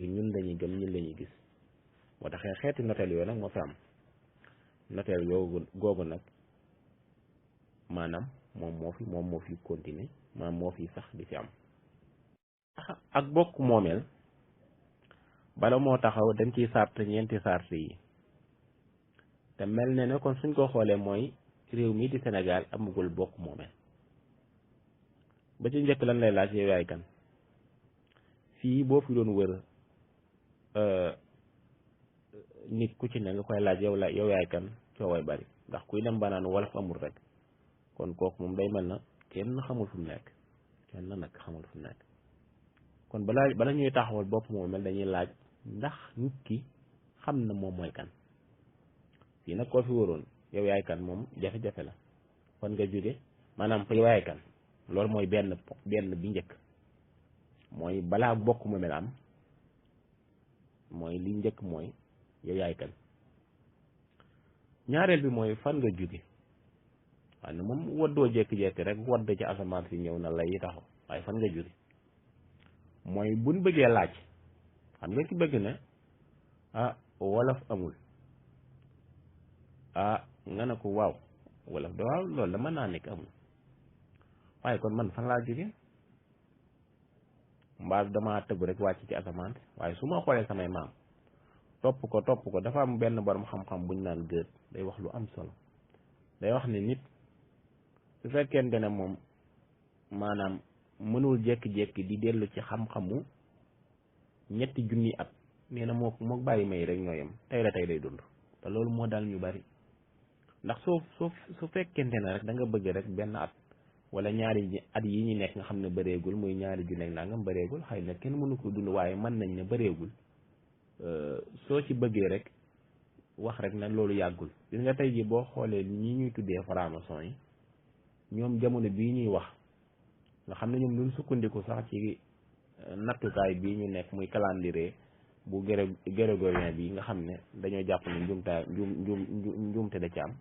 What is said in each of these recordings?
ñun lañuy gëm ñun lañuy gis moo tax xeeti noteel yooyu nag moo fi am noteel googu nag maanaam moom moo fi continuer maanaam moo fi sax di fi am ak bokk moomeel bala moo taxaw dañ ciy sart ñeenti sart yi te mel ne kon suñ ko xoolee mooy réew mi di Sénégal amagul bokk moomeel ba ci njëkk lan lay laaj yow yaay kan fii boo fi doon wër nit ku ci ne nga koy laaj yow yaay kan cooway bari ndax kuy dem banaan wolof amul rek kon kooku moom day mel na kenn xamul fu mu nekk kenn nag xamul fu mu nekk kon bala ñuy taxawal bopp moomeel dañuy laaj ndax nit ki xam na moom mooy kan fii nag koo fi wëroon yow yaay kan moom jafe-jafe la fan nga jóge maanaam fa yow yaay kan loolu mooy benn bi njëkk mooy balaa bokk moomeel am mooy li njëkk mooy yow yaay kan ñaareel bi mooy fan nga jóge waaye ne moom waddoo jékki-jékki rek wadd ci asamaan si ñëw na lay taxaw waaye fan nga jóge mooy buñ bëggee laaj xam nga ki bëgg ne wolof amul nga ne ko waaw wolof da waaw loolu da mën naa nekk amul waaye kon man fan laa jóge mbaa damaa tëb rek wàcc ci asamaan waaye su ma xoolee samay maam topp ko dafa am benn borom xam-xam buñ naan gër day wax lu am solo day wax ne nit su fekkente ne moom maanaam mënul jékki-jékki di dellu ci xam-xamu 3 junni at nee na moo bàyyi may rek ñooyam tey la tey day dund te loolu moo daal ñu bari ndax su fekkente ne rek da nga bëgg rek benn at wala ñaari at yi ñu nekk nga xam ne bëreegul muy 2 junni ak nangam bëreegul xëy na kenn mënu ko dund waaye mën nañ ne bëreegul soo ci bëggee rek wax rek na loolu yàggul gis nga tey ji boo xoolee ñi ñuy tuddee franc-maçon yi ñoom jamono bii ñuy wax nga xam ne ñoom duñ sukkandiku sax ci nattukaay bii ñu nekk muy calendrier bu grégorien bi nga xam ne dañoo jàpp ne njuumte da ci am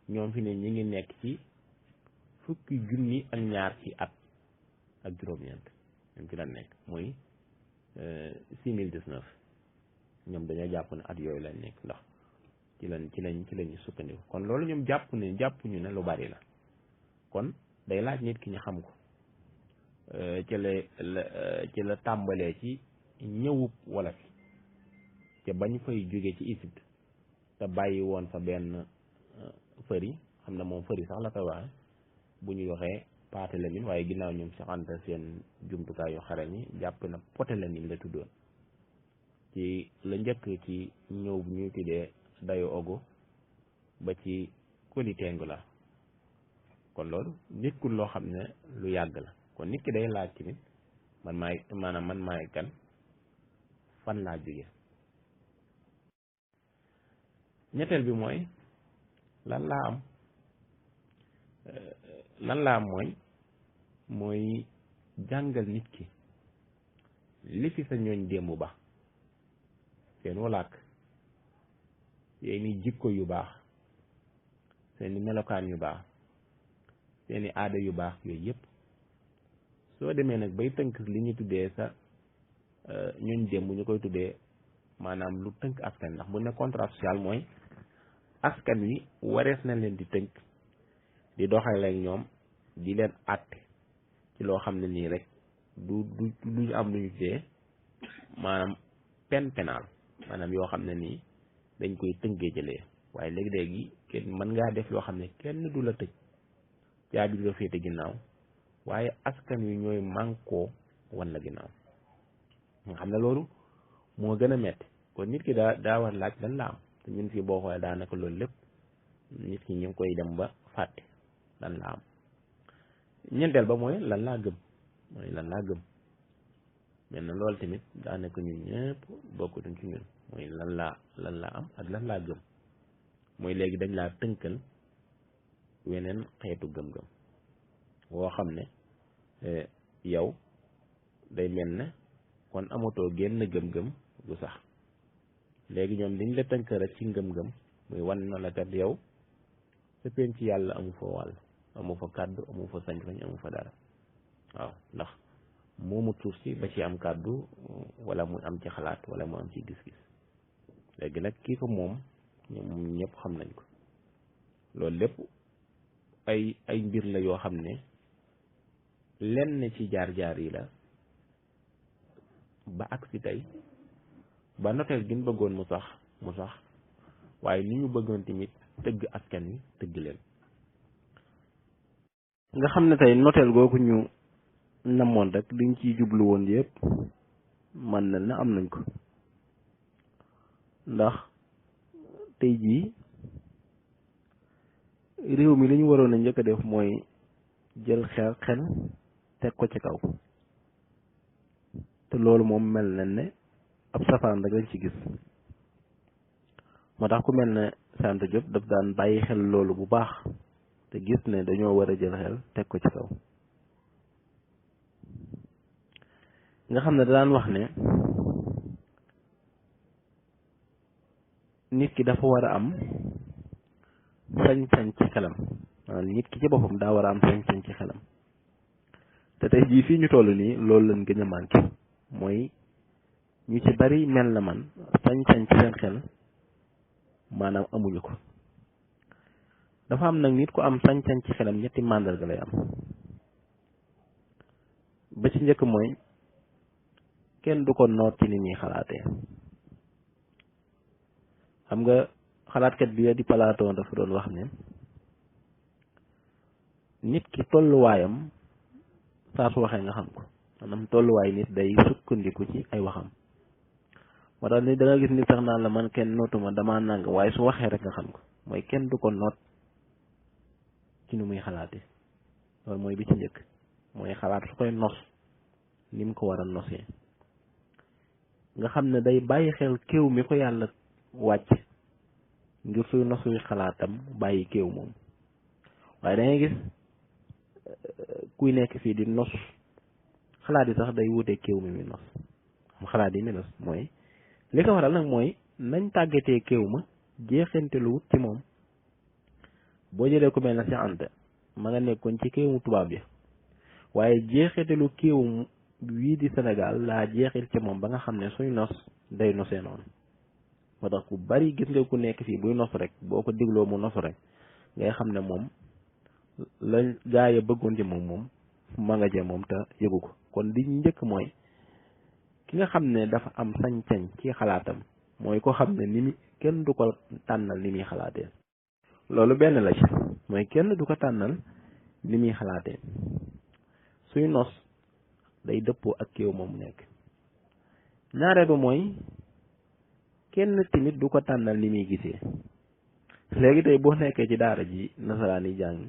ñoom fi ne ñi ngi nekk ci 2 junni ak ñaar ci at ak juróom-ñeent ñoom ci la nekk muy 6019 ñoom dañoo jàpp ne at yooyu lañ nekk ndax ci lañu sukkandiku kon loolu ñoom jàppuñu ne lu bari la kon day laaj nit ki ñu xam ko ci la tàmbalee ci ñëwub wolof te bañ fay jóge ci Égypte te bàyyi woon fa benn fëri xam ne moom fëri sax la koy waxe bu ñu waxee paate lamin waaye ginnaaw ñoom saxanta seen jumtukaay yu xarañ yi jàpp na poté lamin la tuddoon ci la njëkk ci ñëw bu ñuy tuddee dayo ogo ba ci kolitengu la kon loolu nekkul loo xam ne lu yàgg la kon nit ki day laaj tamit man maay kan fan laa jóge ñetteel bi mooy lan laa am mooy jàngal nit ki li fi sa ñooñ démb ba seen walaak seeni jikko yu baax seeni melokaan yu baax seeni aada yu baax yooyu yëpp soo demee nag bay tënk li ñu tuddee sa ñooñ démb ñu koy tuddee maanaam lu tënk askan ndax bu ne contrat social mooy askan wi warees na leen di tënk di doxale ak ñoom di leen àtte ci loo xam ne nii rek du am lu ñu tuddee maanaam peine pénale maanaam yoo xam ne nii dañ koy tënkee jëlee waaye léegi-léegi kenn mën ngaa def loo xam ne kenn du la tëj caabi du la féete ginnaaw waaye askan wi ñooy mànkoo wan la ginnaaw nga xam ne loolu moo gën a metti kon nit ki daa war laaj lan la am te ñun fii boo xoolee daanaka loolu lépp nit ki ñu ngi koy dem ba fàtte lan la am ñeenteel ba mooy lan laa gëm mais na loolu tamit daanaka ñun ñëpp bokkutuñ ci ñun mooy lan laa am ak lan laa gëm mooy léegi dañ laa tënkal weneen xeetu gëm-gëm woo xam ne yow day mel ne kon amatoo génn gëm-gëm gu sax léegi ñoom dañ la tënk rek ci ngëm-ngëm muy wan na la kat yow sa penc ci yàlla amu fa wàll amu fa kàddu amu fa sañ-sañ amu fa dara waaw ndax moomu suuf si ba ci am kàddu wala mu am ci xalaat wala mu am ci gis-gis léegi nag kii ko moom ñoom ñëpp xam nañ ko loolu lépp ay mbir la yoo xam ne lenn ci jaar-jaar yi la ba ak si tey ba noteel gi ñu bëggoon mu sax waaye ni ñu bëggoon tamit tëgg askan wi tëgg leen nga xam ne tey noteel googu ñu namoon rek liñ ciy jublu woon yëpp man na am nañ ko ndax tey jii réew mi li ñu waroon a njëkk a def mooy jël xel teg ko ci kaw te loolu moom mel na ne ab safaan rek lañ ci gis moo tax ku mel ne Sant Diop daf daan bàyyi xel loolu bu baax te gis ne dañoo war a jël xel teg ko ci kaw nga xam ne daan wax ne nit ki dafa war a am sañ-sañ ci xelam maanaam nit ki ci boppam daa war a am sañ-sañ ci xelam te tey jii fii ñu toll nii loolu lañ gën a manqué mooy ñu ci bari mel na man sañ-sañ ci seen xel maanaam amuñu ko dafa am nag nit ku am sañ-sañ ci xelam ñetti màndarga lay am ba ci njëkk mooy kenn du ko noot ci ni ñuy xalaatee xam nga xalaatkat bi di Platon dafa doon wax ne nit ki tolluwaayam saa su waxee nga xam ko maanaam tolluwaay nit day sukkandiku ci ay waxam moo tax ni da nga gis nit sax naan la man kenn nootuma damaa nàng waaye su waxee rek nga xam ko mooy kenn du ko noot ci nu muy xalaatee loolu mooy bi ci njëkk mooy xalaat su koy nos ni mu ko war a nosee nga xam ne day bàyyi xel kéew mi ko yàlla wàcc ngir suy nosuy xalaatam bàyyi kéew moom waaye da ngay gis kuy nekk fii di nos xalaat yi sax day wutee kéew mi muy nos xalaat yi mi nos mooy li ko waral nag mooy nañ tàggatee kéew ma jeexante lu wut ci moom boo jëlee ku mel na si Anta ma nga nekkoon ci kéewu tubaab bi waaye jeexante lu kéew wii di Sénégal laa jeexil ci moom ba nga xam ne suy nos day nosee noonu moo tax ku bari gis nga ku nekk fii buy nos rek boo ko digloo mu nos rek ngay xam ne moom la gaa yi bëggoon ci moom ma nga jee moom te yëgu ko kon li njëkk mooy ki nga xam ne dafa am sañ-sañ ci xalaatam mooy ko xam ne ni mi kenn du ko tànnal ni muy xalaatee loolu benn la ci mooy kenn du ko tànnal ni muy xalaatee suy nos day dëppoo ak kéew moom nekk ñaareel ba mooy kenn tamit du ko tànnal ni muy gisee léegi tey boo nekkee ci daara ji nasaraan yi jàng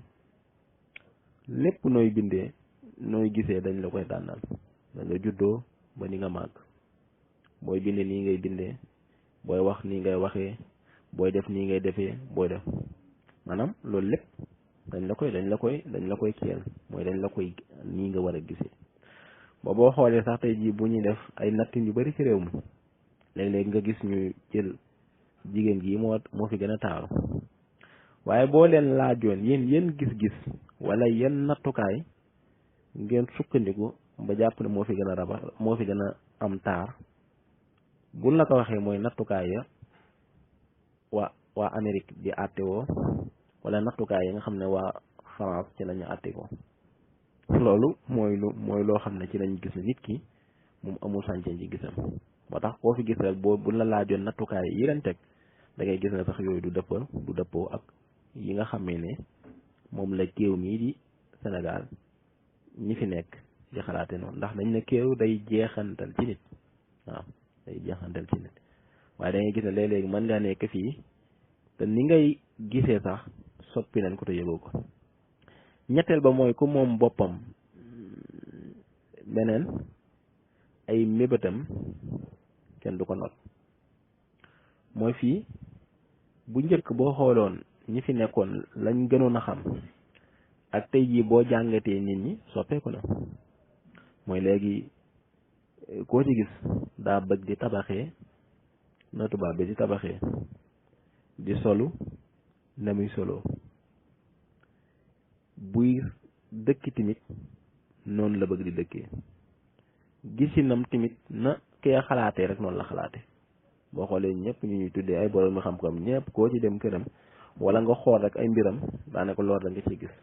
lépp nooy bindee nooy gisee dañ la koy tànnal da nga juddoo ba ni nga màgg booy bindee nii ngay bindee booy wax nii ngay waxee booy def nii ngay defee booy def maanaam loolu lépp dañ la koy kiyal mooy dañ la koy nii nga war a gisee ba boo xoolee sax tey jii bu ñuy def ay natt yu bari ci réew mi léeg-léeg nga gis ñu jël jigéen gi moo fi gën a taaru waaye boo leen laajoon yéen gis-gis wala yéen nattukaay ngeen sukkandiku ba jàpp ne moo fi gën a raba moo fi gën a am taar buñ la ko waxee mooy nattukaay ya waa Amérique di àttewoo wala nattukaay yi nga xam ne waa France ci lañu àttewoo loolu mooy loo xam ne ci lañ gis ne nit ki moom amul sañ-sañ ci gisam moo tax koo fi gis rek buñ la laajoon nattukaay yi leen teg da ngay gis ne sax yooyu du dëppoo ak yi nga xamee ne moom la kéew mii di Sénégal ñi fi nekk di xalaate noonu ndax dañ ne kéew day jeexantal ci nit waaw day jeexantal ci nit waaye da ngay gis ne léeg-léegi mën ngaa nekk fii te ni ngay gisee sax soppi nañ ko te yëgoo ko ñetteel ba mooy ku moom boppam beneen ay mébétam kenn du ko not mooy fii bu njëkk boo xooloon ñi fi nekkoon lañ gënoon a xam ak tey jii boo jàngatee nit ñi soppeeku na mooy léegi koo ci gis daa bëgg di tabaxee na tubaab bi di tabaxee di solu na muy soloo buy dëkk tamit noonu la bëgg di dëkkee gisinam tamit na kee xalaatee rek noonu la xalaate boo xoolee ñëpp ñu ñuy tuddee ay borom xam-xam ñëpp koo ci dem këram wala nga xool rek ay mbiram daanaka loolu la nga ciy gis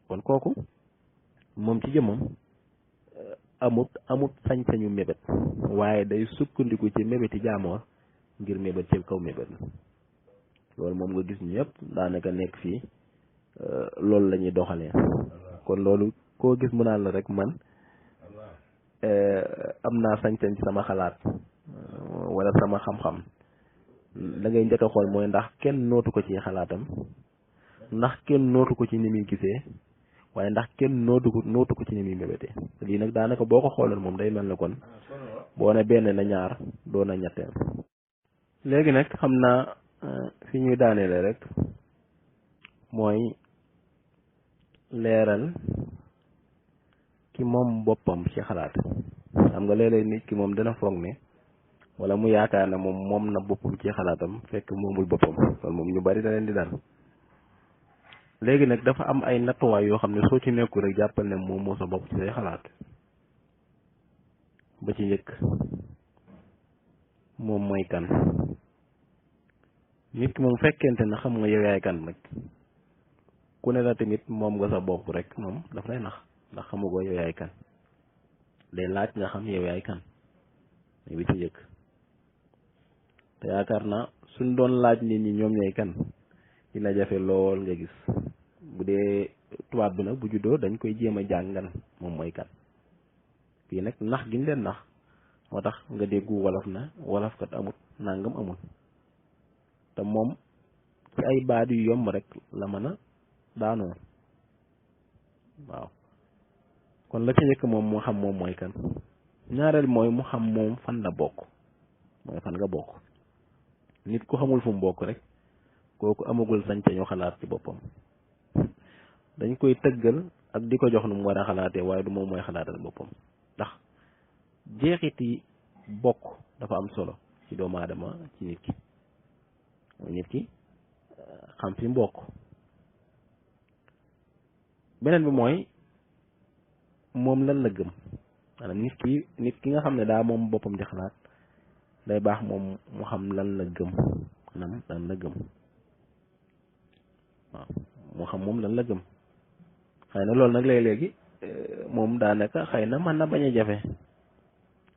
kon kooku moom ci jëmmam amut sañ-sañu mébét waaye day sukkandiku ci mébéti jaamoor ngir mébét ci kaw mébét la loolu moom nga gis ñëpp daanaka nekk fii loolu la ñuy doxalee kon loolu koo gis mu naan la rek man am naa sañ-sañ ci sama xalaat wala sama xam-xam la ngay njëkk a xool mooy ndax kenn nootu ko ci xalaatam ndax kenn nootu ko ci ni muy gisee waaye ndax kenn nootu ko ci ni muy mébétee lii nag daanaka boo ko xooloon moom day mel ne kon boo ne benn na ñaar doo na ñetteel. léegi nag xam naa fi ñuy daaneele rek mooy leeral ki moom boppam ci xalaat xam nga léeg-léeg nit ki moom dana foog ne wala mu yaakaar ne moom na boppam ci xalaatam fekk moomul boppam kon moom ñu bari da leen di dal léegi nag dafa am ay nattuwaay yoo xam ne soo ci nekkul rek jàppal ne moom moo sa bopp ci say xalaat ba ci njëkk moom mooy kan nit ki moom fekkente na xam nga yow yaay kan nag ku ne la tamit moom nga sa bopp rek moom daf lay nax ndax xamugoo yow yaay kan day laaj nga xam yow yaay kan bi ci njëkk te yaakaar naa suñ doon laaj nit ñi ñoom ñooy kan dina jafe lool nga gis bu dee tubaab bi nag bu juddoo dañ koy jéem a jàngal moom mooy kan fii nag nax giñ leen nax moo tax nga déggu wolof na wolof kat amut nangam amul te moom ci ay baat yu yomb rek la mën a daanoo waaw kon la ci njëkk moom mu xam moom mooy kan ñaareel mooy mu xam moom fan la bokk mooy fan nga bokk nit ku xamul fu mu bokk rek kooku amagul sañ-sañu xalaat ci boppam dañ koy tëggal ak di ko jox nu mu war a xalaatee waaye du moom mooy xalaatal boppam ndax jeexiti bokk dafa am solo ci doomu aadama ci nit ki mooy nit ki xam fi mbokk beneen bi mooy moom lan la gëm maanaam nit ki nga xam ne daa moom boppam di xalaat day baax moom mu xam lan la gëm maanaam lan la gëm waaw moo xam moom lan la gëm xëy na loolu nag léegi moom daanaka xëy na mën na bañ a jafe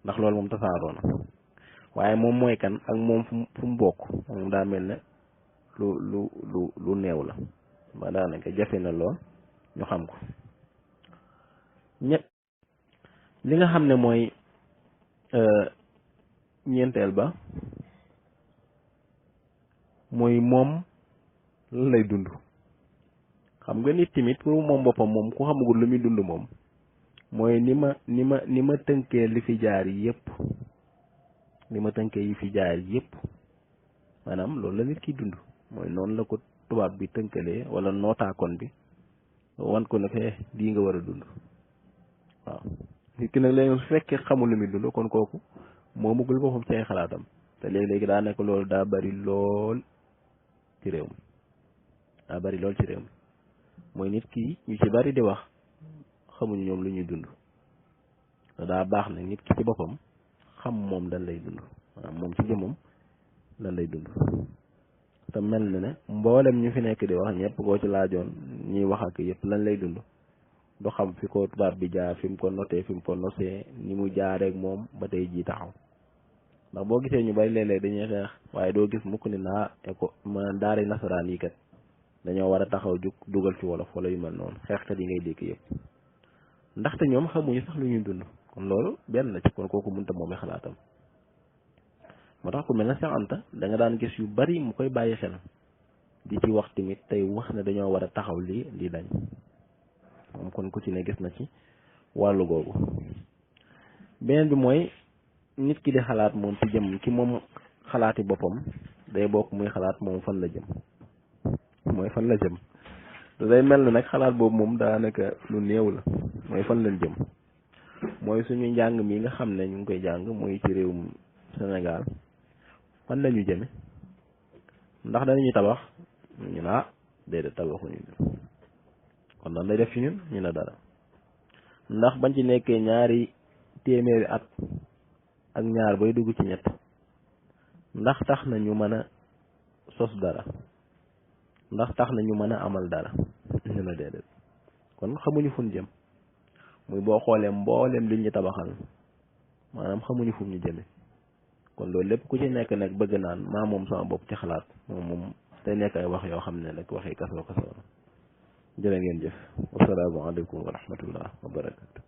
ndax loolu moom tasaaroo na waaye moom mooy kan ak moom fu mu bokk moom daa mel ne lu néew la ba daanaka jafe na lool ñu xam ko li nga xam ne mooy ñeenteel ba mooy moom lan lay dund xam nga nit tamit pour moom boppam moom ku xamagul lu muy dund moom mooy ni ma tënkee li fi jaar yépp li ma tënkee yi fi jaar yépp maanaam loolu la nit ki dund mooy noonu la ko tubaab bi tënkalee wala nootaakoon bi wan ko ne fee lii nga war a dund waaw nit ki nag léegi su fekkee xamul lu muy dund kon kooku moomagul boppam ci ay xalaatam te léegi daa nekk loolu daa bari lool ci réew mi daa bari lool ci réew mi mooy nit ki ñu ci bari di wax xamuñu ñoom lu ñuy dund te daa baax nag nit ki ci boppam xam moom lan lay dund maanaam moom ci jëmmam lan lay dund te mel na ne mboolem ñu fi nekk di wax ñëpp koo ci laajoon ñuy wax ak yëpp lan lay dund du xam fi ko tubaab bi jaar fi mu ko notee fi mu ko nosee ni mu jaareek moom ba tey jii taxaw ndax boo gisee ñu bari léeg-léeg dañuy xeex waaye doo gis mukk ni naa ma daari nasaraan yi kat dañoo war a taxaw jug dugal ci wolof wala yu mel noonu xeexkat yi ngay dégg yëpp ndaxte ñoom xamuñu sax lu ñuy dund kon loolu benn la ci kon kooku mënta moomee xalaatam moo tax ku mel ne Cheikh Anta da nga daan gis yu bari mu koy bàyyi xel di ci wax tamit tey wax ne dañoo war a taxaw lii dañ moom kon ku ci ne gis na ci wàllu googu beneen bi mooy nit ki di xalaat moom ci jëm ki moom xalaati boppam day bokk muy xalaat moom fan la jëm mooy fan la jëm te day mel na nag xalaat boobu moom daanaka lu néew la mooy fan lañ jëm mooy suñu njàng mi nga xam ne ñu ngi koy jàng mooy ci réewum Sénégal fan lañu jëme ndax danañu tabax ñu ne déedéet tabaxuñu kon dan lay def ci ñun ñu ne dara ndax bañ ci nekkee ñaari téeméeri at ak ñaar bay dugg ci ñett ndax tax na ñu mën a sos dara ndax tax na ñu mën a amal dara ñu la déedéet kon xamuñu fu ñu jëm muy boo xoolee mbooleem li ñu tabaxal maanaam xamuñu fu ñu jëme kon loolu lépp ku ci nekk nag bëgg naan maa moom sama bopp ci xalaat moom day nekk ay wax yoo xam ne nag waxi kasoo kasoo jërë ngeen jëf wassalaamu aleykum wa rahmatullah wa barakatu